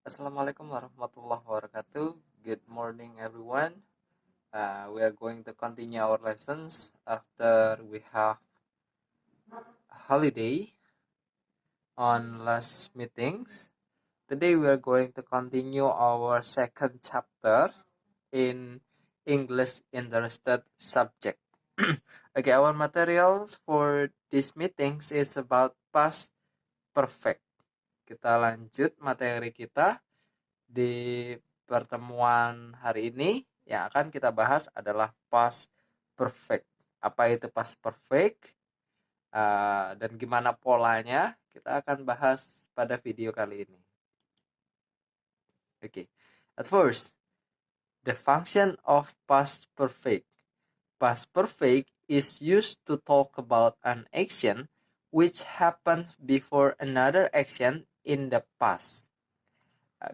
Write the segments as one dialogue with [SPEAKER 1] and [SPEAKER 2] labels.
[SPEAKER 1] Assalamualaikum warahmatullahi wabarakatuh. Good morning, everyone. We are going to continue our lessons after we have holiday on last meetings. Today we are going to continue our second chapter in English interested subject. Okay, our materials for this meetings is about past perfect. Kita lanjut materi kita di pertemuan hari ini. Yang akan kita bahas adalah past perfect. Apa itu past perfect? Dan gimana polanya? Kita akan bahas pada video kali ini. Okay. At first, the function of past perfect. Past perfect is used to talk about an action which happened before another action in the past.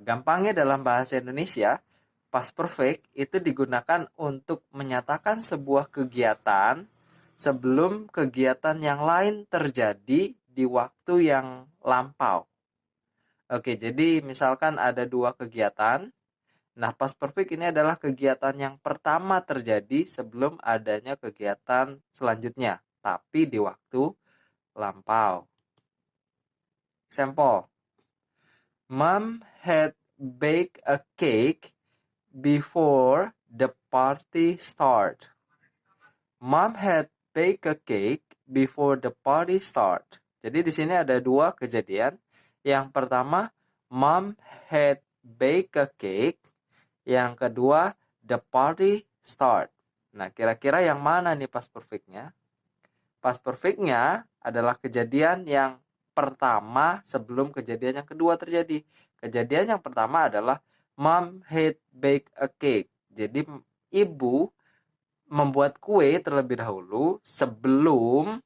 [SPEAKER 1] Gampangnya dalam bahasa Indonesia, past perfect itu digunakan untuk menyatakan sebuah kegiatan sebelum kegiatan yang lain terjadi di waktu yang lampau. Oke, jadi misalkan ada dua kegiatan. Nah, past perfect ini adalah kegiatan yang pertama terjadi sebelum adanya kegiatan selanjutnya, tapi di waktu lampau. Example, Mom had baked a cake before the party start. Mom had baked a cake before the party start. Jadi di sini ada dua kejadian. Yang pertama, Mom had baked a cake. Yang kedua, the party start. Nah, kira-kira yang mana nih past perfect-nya? Past perfect-nya adalah kejadian yang pertama sebelum kejadian yang kedua terjadi. Kejadian yang pertama adalah Mom had baked a cake. Jadi ibu membuat kue terlebih dahulu sebelum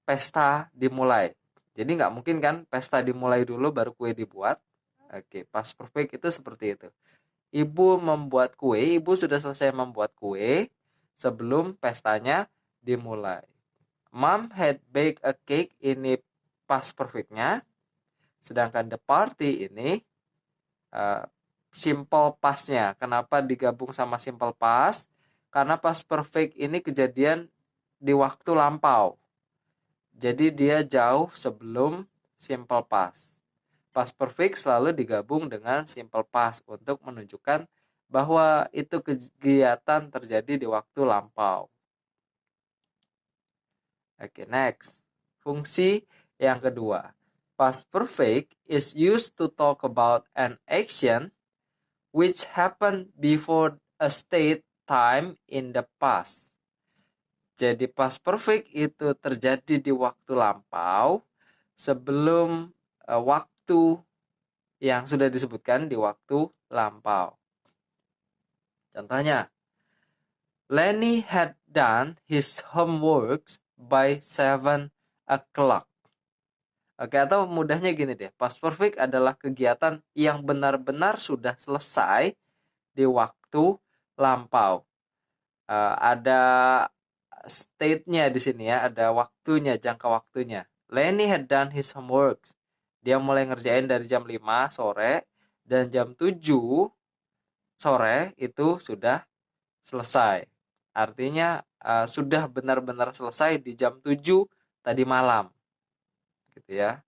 [SPEAKER 1] pesta dimulai. Jadi nggak mungkin kan pesta dimulai dulu baru kue dibuat. Oke, past perfect itu seperti itu. Ibu membuat kue, ibu sudah selesai membuat kue sebelum pestanya dimulai. Mom had baked a cake, ini past perfect-nya. Sedangkan the party ini simple past-nya. Kenapa digabung sama simple past? Karena past perfect ini kejadian di waktu lampau. Jadi dia jauh sebelum simple past. Past perfect selalu digabung dengan simple past untuk menunjukkan bahwa itu kegiatan terjadi di waktu lampau. Oke, next. Fungsi yang kedua. Past perfect is used to talk about an action which happened before a state time in the past. Jadi past perfect itu terjadi di waktu lampau sebelum waktu yang sudah disebutkan di waktu lampau. Contohnya, Lenny had done his homework by 7 o'clock. Oke, atau mudahnya gini deh, past perfect adalah kegiatan yang benar-benar sudah selesai di waktu lampau. Ada state-nya di sini ya, ada waktunya, jangka waktunya. Lenny had done his homework. Dia mulai ngerjain dari jam 5 sore dan jam 7 sore itu sudah selesai. Artinya sudah benar-benar selesai di jam 7 tadi malam. Gitu ya.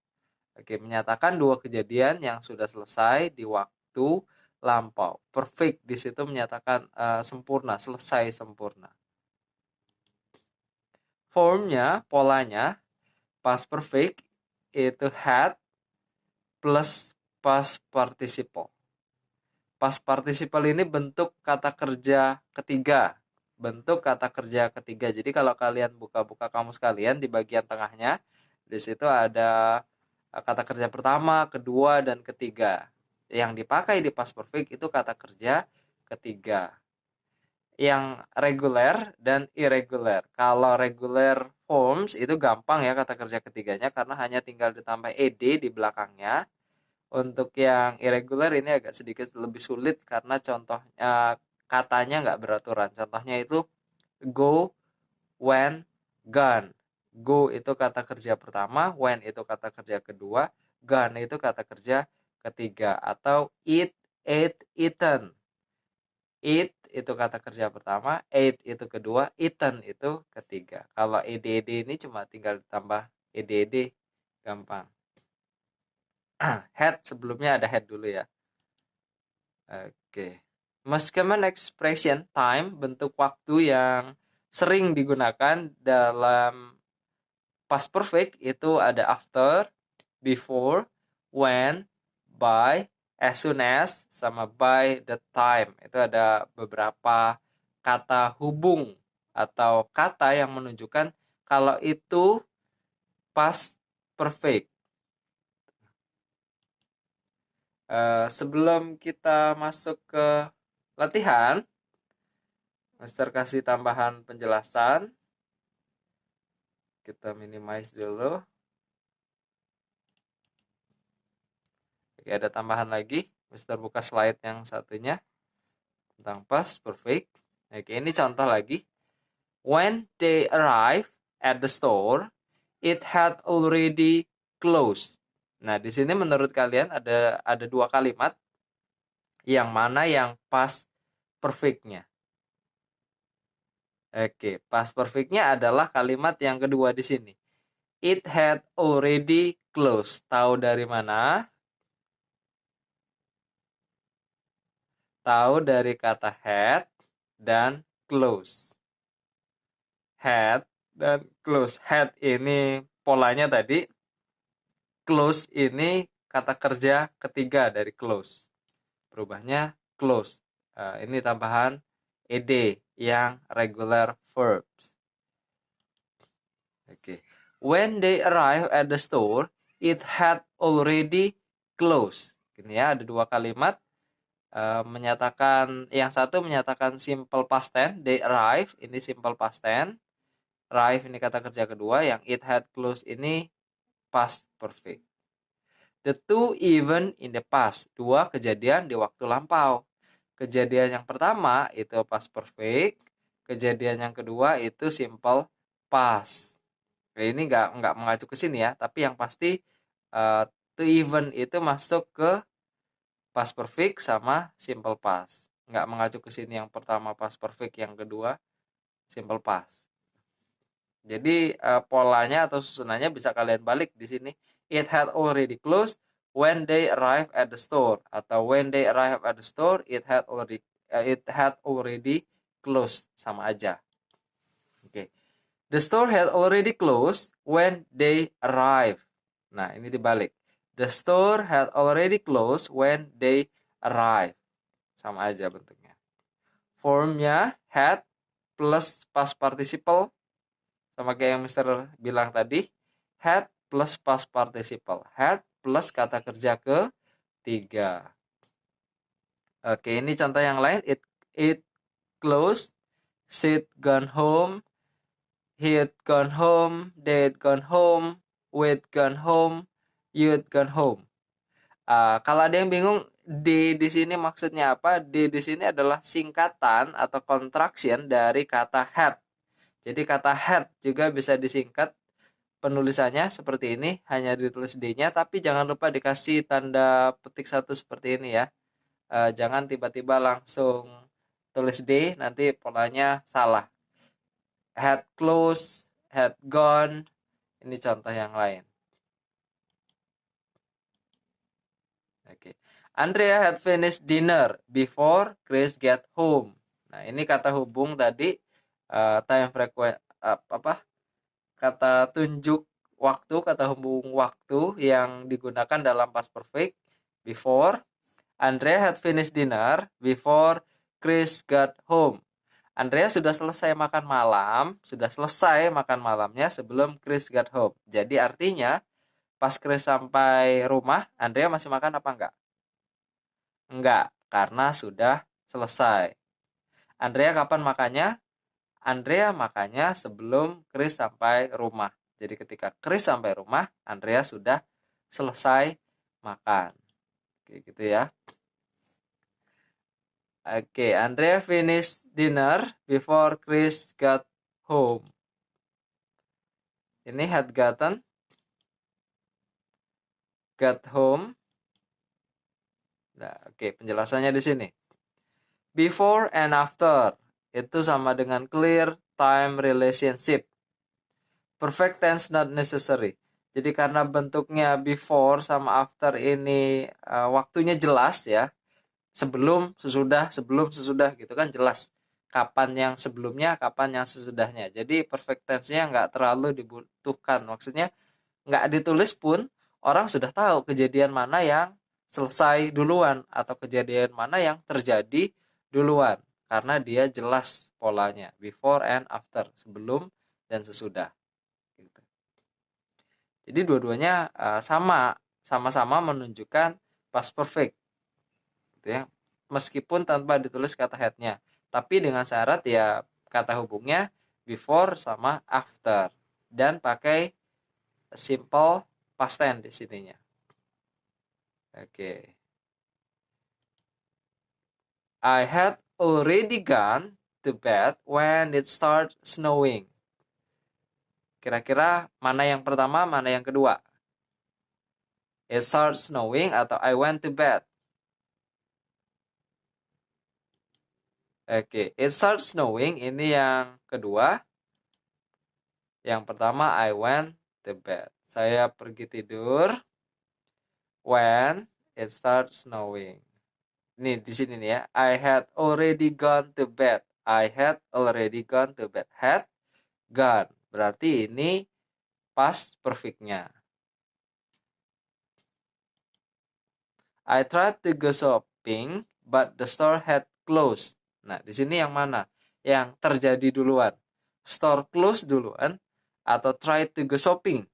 [SPEAKER 1] Oke, menyatakan dua kejadian yang sudah selesai di waktu lampau. Perfect di situ menyatakan sempurna, selesai sempurna. Formnya, polanya, past perfect itu had plus past participle. Past participle ini bentuk kata kerja ketiga. Bentuk kata kerja ketiga. Jadi kalau kalian buka-buka kamus kalian di bagian tengahnya, di situ ada kata kerja pertama, kedua, dan ketiga. Yang dipakai di past perfect itu kata kerja ketiga. Yang reguler dan irregular. Kalau regular forms itu gampang ya kata kerja ketiganya karena hanya tinggal ditambah ed di belakangnya. Untuk yang irregular ini agak sedikit lebih sulit karena contohnya katanya nggak beraturan. Contohnya itu go, when, gone. Go itu kata kerja pertama, when itu kata kerja kedua, gone itu kata kerja ketiga, atau eat, ate, eaten. Eat itu kata kerja pertama, ate itu kedua, eaten itu ketiga. Kalau ed ini cuma tinggal ditambah edd, gampang. Had sebelumnya ada had dulu ya. Oke. Most common expression time, bentuk waktu yang sering digunakan dalam past perfect itu ada after, before, when, by, as soon as, sama by the time. Itu ada beberapa kata hubung atau kata yang menunjukkan kalau itu past perfect. Sebelum kita masuk ke latihan, Master kasih tambahan penjelasan. Kita minimize dulu. Oke, ada tambahan lagi. Mister buka slide yang satunya tentang past perfect. Oke, ini contoh lagi. When they arrived at the store, it had already closed. Nah, di sini menurut kalian ada dua kalimat, yang mana yang past perfect-nya? Oke, past perfect-nya adalah kalimat yang kedua di sini. It had already closed. Tahu dari mana? Tahu dari kata had dan close. Had dan close. Had ini polanya tadi. Close ini kata kerja ketiga dari close. Berubahnya close. Ini tambahan ed yang regular verbs. Oke. When they arrive at the store, it had already closed. Ini ya, ada dua kalimat. Menyatakan, yang satu menyatakan simple past tense, they arrive, ini simple past tense. Arrive ini kata kerja kedua, yang it had closed ini past perfect. The two event in the past, dua kejadian di waktu lampau. Kejadian yang pertama itu past perfect, kejadian yang kedua itu simple past. Ini nggak mengacu ke sini ya, tapi yang pasti two event itu masuk ke past perfect sama simple past. Nggak mengacu ke sini, yang pertama past perfect, yang kedua simple past. Jadi polanya atau susunannya bisa kalian balik di sini. It had already closed when they arrived at the store, atau when they arrived at the store it had already closed, sama aja. Oke. The store had already closed when they arrived. Nah, ini dibalik. The store had already closed when they arrived. Sama aja bentuknya. Formnya had plus past participle, sama kayak yang Mister bilang tadi, had plus past participle. Had plus kata kerja ketiga. Oke, ini contoh yang lain. It closed, she'd gone home, he'd gone home, they'd gone home, we'd gone home, you'd gone home. Kalau ada yang bingung, di sini maksudnya apa? Di sini adalah singkatan atau contraction dari kata had. Jadi kata had juga bisa disingkat, penulisannya seperti ini, hanya ditulis D-nya, tapi jangan lupa dikasih tanda petik satu seperti ini ya. Jangan tiba-tiba langsung tulis D, nanti polanya salah. Had closed, had gone, ini contoh yang lain. Oke. Andrea had finished dinner before Chris get home. Nah, ini kata hubung tadi, time frequent, kata tunjuk waktu, kata hubung waktu yang digunakan dalam past perfect. Before, Andrea had finished dinner before Chris got home. Andrea sudah selesai makan malamnya sebelum Chris got home. Jadi artinya pas Chris sampai rumah, Andrea masih makan apa enggak? Enggak, karena sudah selesai. Andrea kapan makannya? Andrea makannya sebelum Chris sampai rumah. Jadi ketika Chris sampai rumah, Andrea sudah selesai makan. Oke, gitu ya. Oke, Andrea finished dinner before Chris got home. Ini had gotten, got home, Nah, oke, penjelasannya di sini. Before and after itu sama dengan clear time relationship. Perfect tense not necessary. Jadi karena bentuknya before sama after ini waktunya jelas ya. Sebelum, sesudah gitu kan jelas. Kapan yang sebelumnya, kapan yang sesudahnya. Jadi perfect tense-nya nggak terlalu dibutuhkan. Maksudnya nggak ditulis pun orang sudah tahu kejadian mana yang selesai duluan atau kejadian mana yang terjadi duluan. Karena dia jelas polanya. Before and after. Sebelum dan sesudah. Gitu. Jadi dua-duanya sama-sama menunjukkan past perfect, gitu ya. Meskipun tanpa ditulis kata headnya, tapi dengan syarat ya kata hubungnya before sama after dan pakai simple past tense di sininya. Oke. I had already gone to bed when it started snowing. Kira-kira mana yang pertama, mana yang kedua? It started snowing atau I went to bed? Oke, it starts snowing ini yang kedua. Yang pertama I went to bed. Saya pergi tidur when it starts snowing. Ini di sini nih ya. I had already gone to bed. I had already gone to bed. Had gone. Berarti ini past perfect-nya. I tried to go shopping but the store had closed. Nah, di sini yang mana? Yang terjadi duluan. Store close duluan atau try to go shopping.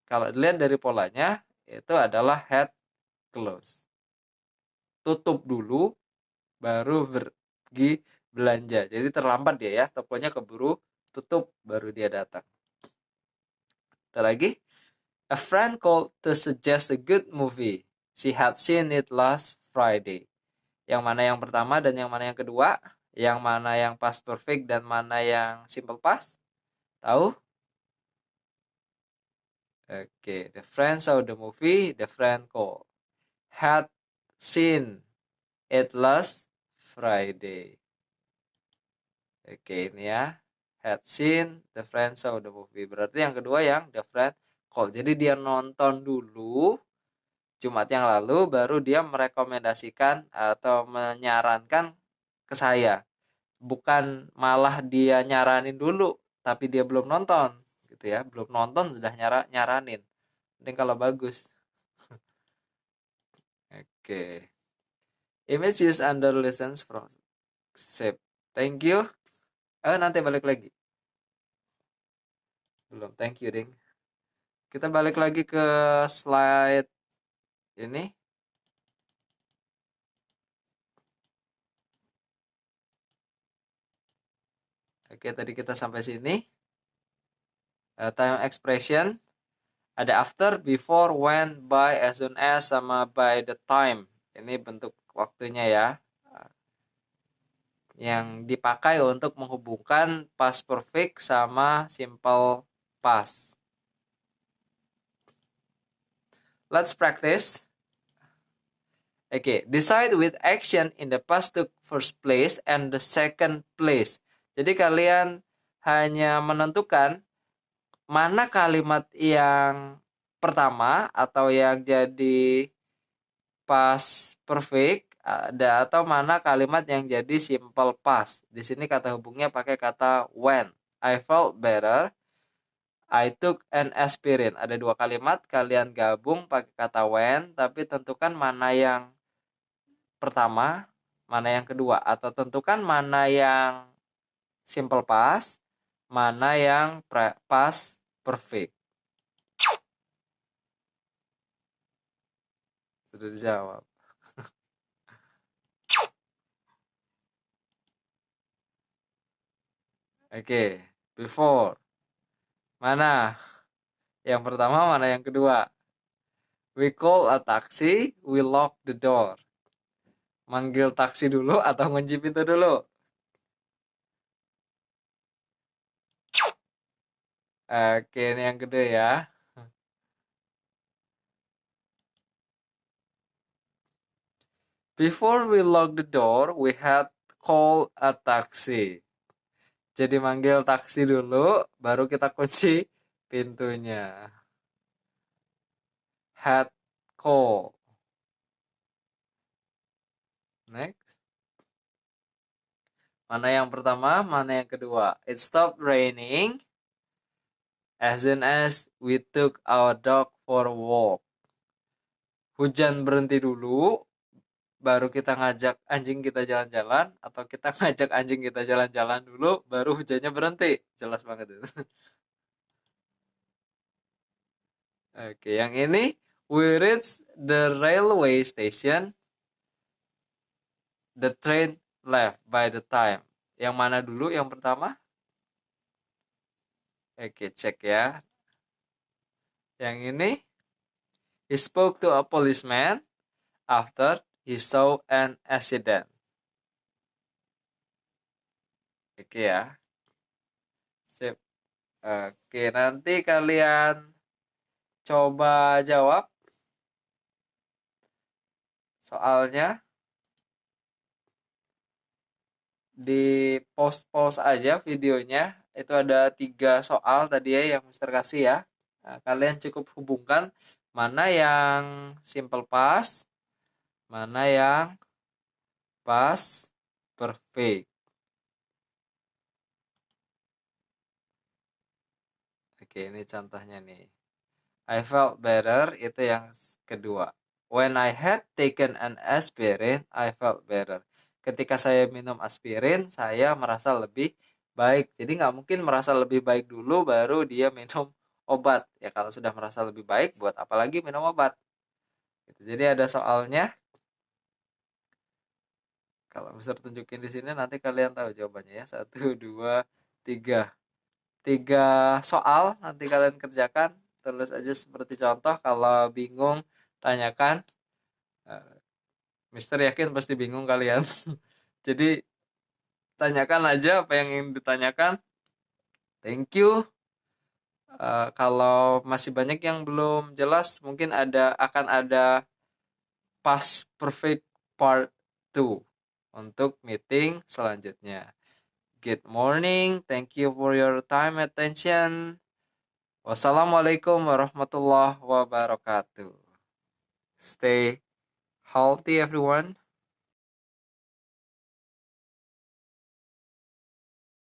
[SPEAKER 1] Kalau dilihat dari polanya, itu adalah had close. Tutup dulu, baru pergi belanja. Jadi terlambat dia ya, tokonya keburu tutup, baru dia datang. Kita lagi. A friend called to suggest a good movie. She had seen it last Friday. Yang mana yang pertama dan yang mana yang kedua? Yang mana yang past perfect dan mana yang simple past? Tahu? Oke, the friend saw the movie, the friend called. Had seen it last Friday. Oke, ini ya. Had seen, the friend saw the movie. Berarti yang kedua yang the friend called. Jadi dia nonton dulu Jumat yang lalu, baru dia merekomendasikan atau menyarankan ke saya. Bukan malah dia nyaranin dulu, tapi dia belum nonton. Gitu ya, belum nonton sudah nyaranin. Ini kalau bagus. Oke. Image used under lessons from shape. Thank you. Nanti balik lagi. Belum, thank you, Ding. Kita balik lagi ke slide ini. Oke, tadi kita sampai sini. Time expression. Ada after, before, when, by, as soon as, sama by the time. Ini bentuk waktunya ya. Yang dipakai untuk menghubungkan past perfect sama simple past. Let's practice. Okay, decide with action in the past took first place and the second place. Jadi kalian hanya menentukan mana kalimat yang pertama atau yang jadi past perfect atau mana kalimat yang jadi simple past. Di sini kata hubungnya pakai kata when. I felt better. I took an aspirin. Ada dua kalimat, kalian gabung pakai kata when, tapi tentukan mana yang pertama, mana yang kedua, atau tentukan mana yang simple past, mana yang past perfect. Sudah dijawab. Oke, before. Mana yang pertama, mana yang kedua? We call a taxi, we lock the door. Manggil taksi dulu atau ngunci pintu dulu? Oke, ini yang kedua ya. Before we lock the door, we had call a taxi. Jadi manggil taksi dulu, baru kita kunci pintunya. Had call. Next. Mana yang pertama, mana yang kedua? It stopped raining as soon as we took our dog for a walk. Hujan berhenti dulu, baru kita ngajak anjing kita jalan-jalan, atau kita ngajak anjing kita jalan-jalan dulu, baru hujannya berhenti. Jelas banget itu. Oke, yang ini, we reached the railway station. The train left by the time. Yang mana dulu yang pertama? Oke, cek ya. Yang ini, he spoke to a policeman after he saw an accident. Oke ya. Sip. Oke, nanti kalian coba jawab soalnya di post aja videonya. Itu ada 3 soal tadi ya yang Mister kasih ya. Nah, kalian cukup hubungkan mana yang simple past, mana yang past perfect. Oke, ini contohnya nih. I felt better, itu yang kedua. When I had taken an aspirin, I felt better. Ketika saya minum aspirin, saya merasa lebih baik. Jadi nggak mungkin merasa lebih baik dulu, baru dia minum obat. Ya kalau sudah merasa lebih baik, buat apa lagi minum obat? Gitu. Jadi ada soalnya. Kalau bisa tunjukin di sini, nanti kalian tahu jawabannya ya. 1, 2, 3. 3 soal nanti kalian kerjakan. Tulis aja seperti contoh. Kalau bingung, tanyakan. Mister yakin pasti bingung kalian. Jadi tanyakan aja apa yang ingin ditanyakan. Thank you. Kalau masih banyak yang belum jelas, mungkin akan ada past perfect part 2 untuk meeting selanjutnya. Good morning. Thank you for your time and attention. Wassalamualaikum warahmatullahi wabarakatuh. Stay healthy everyone.